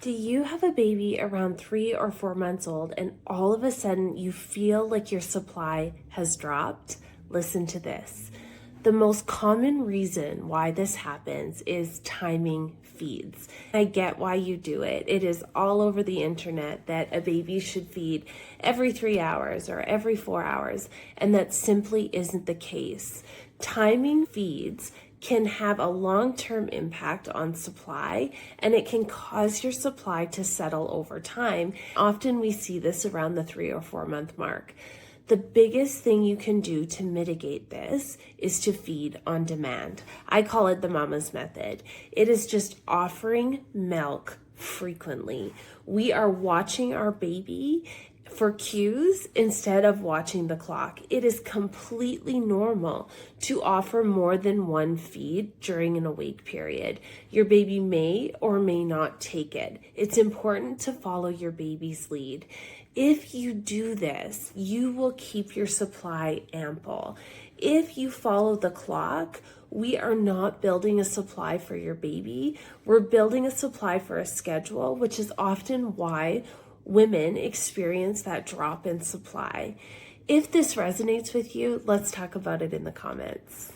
Do you have a baby around 3 or 4 months old and all of a sudden you feel like your supply has dropped? Listen to this. The most common reason why this happens is timing feeds. I get why you do it. It is all over the internet that a baby should feed every 3 hours or every 4 hours, and that simply isn't the case. Timing feeds can have a long-term impact on supply, and it can cause your supply to settle over time. Often we see this around the 3 or 4 month mark. The biggest thing you can do to mitigate this is to feed on demand. I call it the mama's method. It is just offering milk frequently. We are watching our baby for cues instead of watching the clock. It is completely normal to offer more than one feed during an awake period. Your baby may or may not take it. It's important to follow your baby's lead. If you do this, you will keep your supply ample. If you follow the clock, we are not building a supply for your baby. We're building a supply for a schedule, which is often why women experience that drop in supply. If this resonates with you, let's talk about it in the comments.